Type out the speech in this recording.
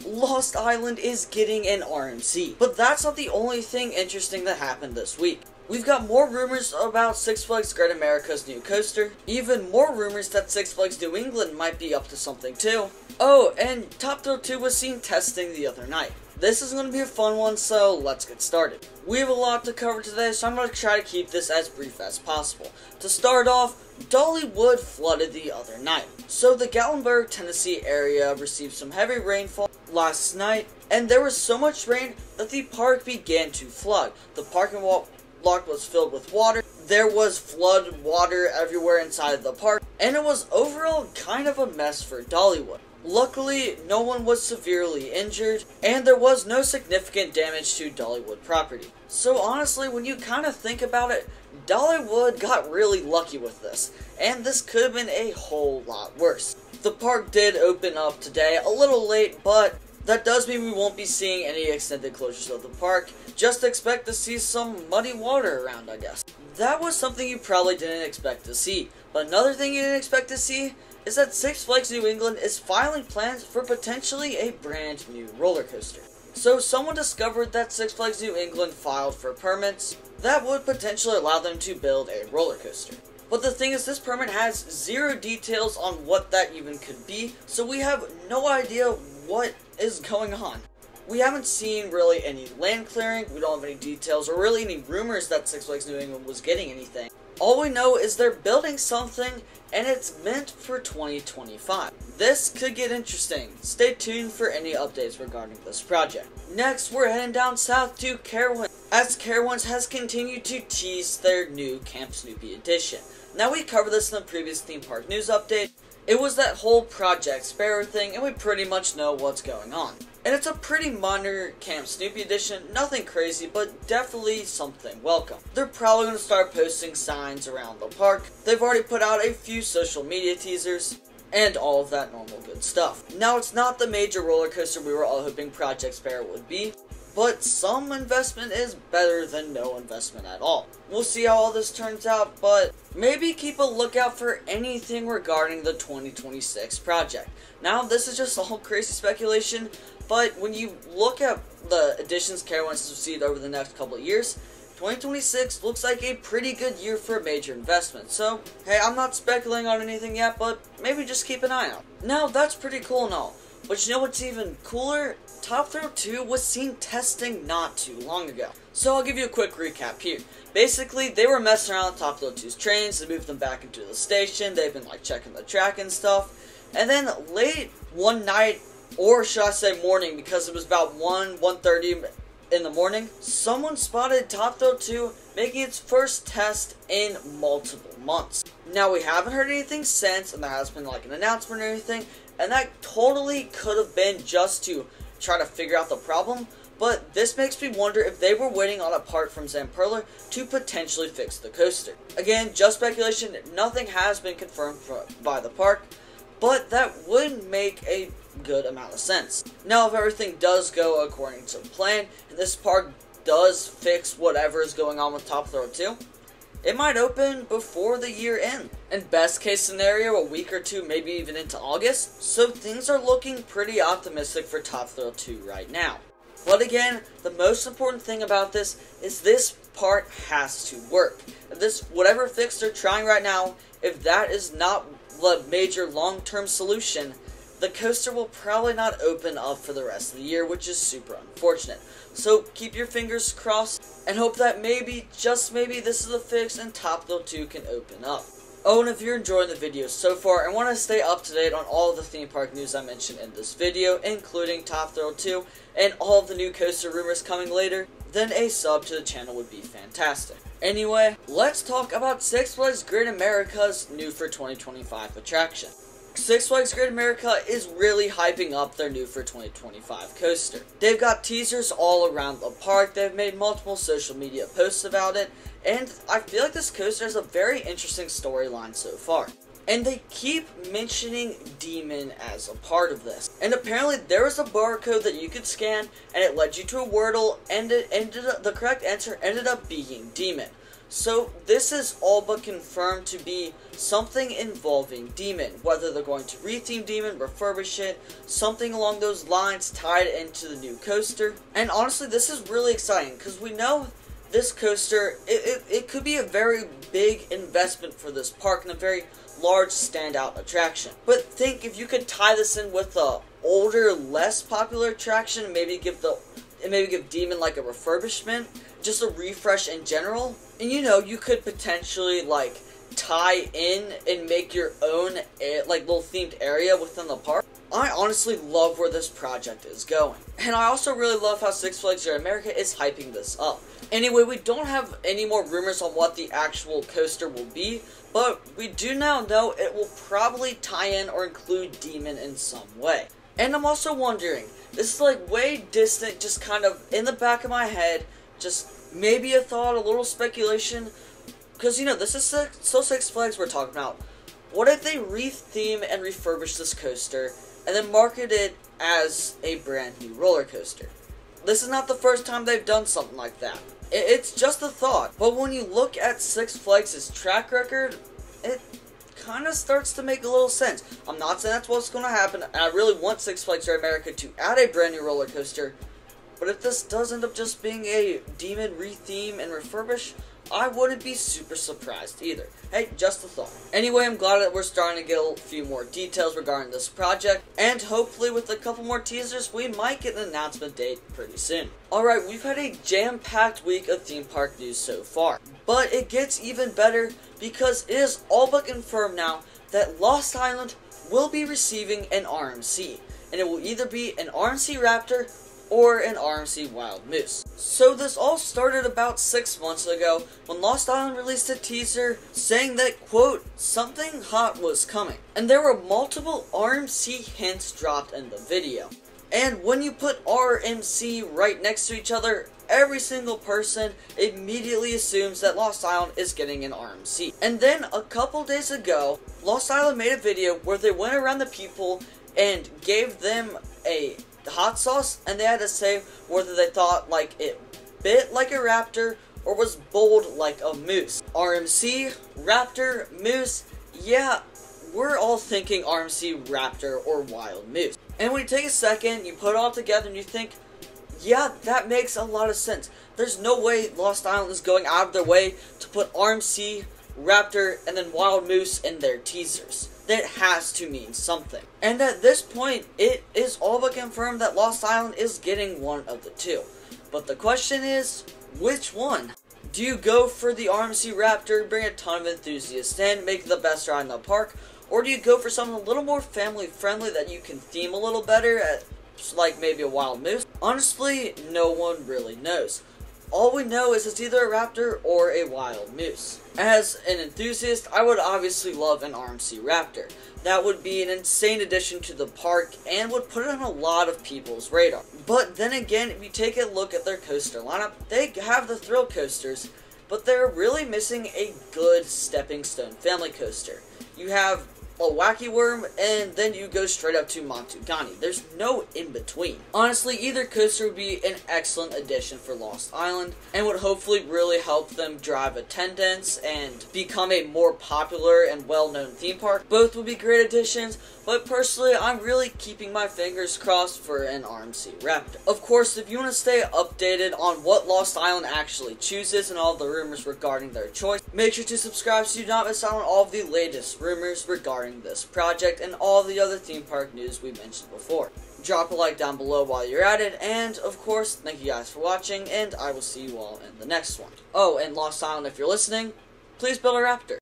Lost Island is getting an RMC. But that's not the only thing interesting that happened this week. We've got more rumors about Six Flags Great America's new coaster. Even more rumors that Six Flags New England might be up to something too. Oh, and Top Thrill 2 was seen testing the other night. This is going to be a fun one, so let's get started. We have a lot to cover today, so I'm going to try to keep this as brief as possible. To start off, Dollywood flooded the other night. So the Gatlinburg, Tennessee area received some heavy rainfall last night, and there was so much rain that the park began to flood. The parking lot was filled with water. There was flood water everywhere inside of the park, and it was overall kind of a mess for Dollywood. Luckily, no one was severely injured, and there was no significant damage to Dollywood property. So honestly, when you kind of think about it, Dollywood got really lucky with this, and this could have been a whole lot worse. The park did open up today, a little late, but that does mean we won't be seeing any extended closures of the park. Just expect to see some muddy water around, I guess. That was something you probably didn't expect to see, but another thing you didn't expect to see is that Six Flags New England is filing plans for potentially a brand new roller coaster. So someone discovered that Six Flags New England filed for permits that would potentially allow them to build a roller coaster. But the thing is, this permit has zero details on what that even could be, so we have no idea what is going on. We haven't seen really any land clearing, we don't have any details, or really any rumors that Six Flags New England was getting anything. All we know is they're building something, and it's meant for 2025. This could get interesting. Stay tuned for any updates regarding this project. Next, we're heading down south to Carowinds, as Carowinds has continued to tease their new Camp Snoopy Edition. Now, we covered this in the previous theme park news update. It was that whole Project Sparrow thing, and we pretty much know what's going on. And it's a pretty minor Camp Snoopy edition, nothing crazy, but definitely something welcome. They're probably going to start posting signs around the park. They've already put out a few social media teasers, and all of that normal good stuff. Now, it's not the major roller coaster we were all hoping Project Sparrow would be, but some investment is better than no investment at all. We'll see how all this turns out, but maybe keep a lookout for anything regarding the 2026 project. Now, this is just all crazy speculation, but when you look at the additions Carowinds have seen over the next couple of years, 2026 looks like a pretty good year for a major investment. So, hey, I'm not speculating on anything yet, but maybe just keep an eye out. Now, that's pretty cool and all, but you know what's even cooler? Top Thrill 2 was seen testing not too long ago. So I'll give you a quick recap here. Basically, they were messing around with Top Thrill 2's trains, they moved them back into the station, they've been like checking the track and stuff, and then late one night, or should I say morning, because it was about 1:30 in the morning, someone spotted Top Thrill 2 making its first test in multiple months. Now, we haven't heard anything since, and there has been like an announcement or anything, and that totally could have been just to try to figure out the problem, but this makes me wonder if they were waiting on a part from Zamperla to potentially fix the coaster. Again, just speculation, nothing has been confirmed by the park, but that would make a good amount of sense. Now, if everything does go according to plan, and this park does fix whatever is going on with Top Thrill 2, it might open before the year ends. In best case scenario, a week or two, maybe even into August. So things are looking pretty optimistic for Top Thrill 2 right now. But again, the most important thing about this is this part has to work. If whatever fix they're trying right now, if that is not the major long-term solution, the coaster will probably not open up for the rest of the year, which is super unfortunate. So keep your fingers crossed and hope that maybe, just maybe, this is the fix and Top Thrill 2 can open up. Oh, and if you're enjoying the video so far and want to stay up to date on all of the theme park news I mentioned in this video, including Top Thrill 2 and all of the new coaster rumors coming later, then a sub to the channel would be fantastic. Anyway, let's talk about Six Flags Great America's new for 2025 attraction. Six Flags Great America is really hyping up their new for 2025 coaster. They've got teasers all around the park, they've made multiple social media posts about it, and I feel like this coaster has a very interesting storyline so far. And they keep mentioning Demon as a part of this. And apparently there was a barcode that you could scan, and it led you to a Wordle, and the correct answer ended up being Demon. So this is all but confirmed to be something involving Demon. Whether they're going to retheme Demon, refurbish it, something along those lines tied into the new coaster. And honestly, this is really exciting because we know this coaster, it could be a very big investment for this park and a very large standout attraction. But think if you could tie this in with a older, less popular attraction, and maybe give Demon like a refurbishment, just a refresh in general. And you know, you could potentially like tie in and make your own like little themed area within the park. I honestly love where this project is going. And I also really love how Six Flags Great America is hyping this up. Anyway, we don't have any more rumors on what the actual coaster will be, but we do now know it will probably tie in or include Demon in some way. And I'm also wondering, this is like way distant, just kind of in the back of my head, just maybe a thought, a little speculation, because you know, this is still Six Flags we're talking about. What if they retheme and refurbish this coaster and then market it as a brand new roller coaster? This is not the first time they've done something like that. It's just a thought. But when you look at Six Flags' track record, it kind of starts to make a little sense. I'm not saying that's what's going to happen. I really want Six Flags Great America to add a brand new roller coaster. But if this does end up just being a Demon retheme and refurbish, I wouldn't be super surprised either. Hey, just a thought. Anyway, I'm glad that we're starting to get a few more details regarding this project, and hopefully with a couple more teasers, we might get an announcement date pretty soon. Alright, we've had a jam-packed week of theme park news so far, but it gets even better because it is all but confirmed now that Lost Island will be receiving an RMC, and it will either be an RMC Raptor or an RMC Wild Moose. So this all started about 6 months ago when Lost Island released a teaser saying that, quote, something hot was coming. And there were multiple RMC hints dropped in the video. And when you put RMC right next to each other, every single person immediately assumes that Lost Island is getting an RMC. And then a couple days ago, Lost Island made a video where they went around the people and gave them a hot sauce, and they had to say whether they thought like it bit like a raptor or was bold like a moose. RMC, raptor, moose, yeah, we're all thinking RMC, raptor, or wild moose. And when you take a second, you put it all together and you think, yeah, that makes a lot of sense. There's no way Lost Island is going out of their way to put RMC, raptor, and then wild moose in their teasers. That has to mean something. And at this point, it is all but confirmed that Lost Island is getting one of the two. But the question is, which one? Do you go for the RMC Raptor, bring a ton of enthusiasts in, make it the best ride in the park? Or do you go for something a little more family friendly that you can theme a little better, like maybe a Wild Moose? Honestly, no one really knows. All we know is it's either a Raptor or a Wild Moose. As an enthusiast, I would obviously love an RMC Raptor. That would be an insane addition to the park and would put it on a lot of people's radar. But then again, if you take a look at their coaster lineup, they have the thrill coasters, but they're really missing a good stepping stone family coaster. You have a Wacky Worm, and then you go straight up to Montugani. There's no in-between. Honestly, either coaster would be an excellent addition for Lost Island, and would hopefully really help them drive attendance and become a more popular and well-known theme park. Both would be great additions, but personally, I'm really keeping my fingers crossed for an RMC Raptor. Of course, if you want to stay updated on what Lost Island actually chooses and all the rumors regarding their choice, make sure to subscribe so you do not miss out on all of the latest rumors regarding this project and all the other theme park news we mentioned before. Drop a like down below while you're at it, and of course, thank you guys for watching, and I will see you all in the next one. Oh, and Lost Island, if you're listening, please build a Raptor.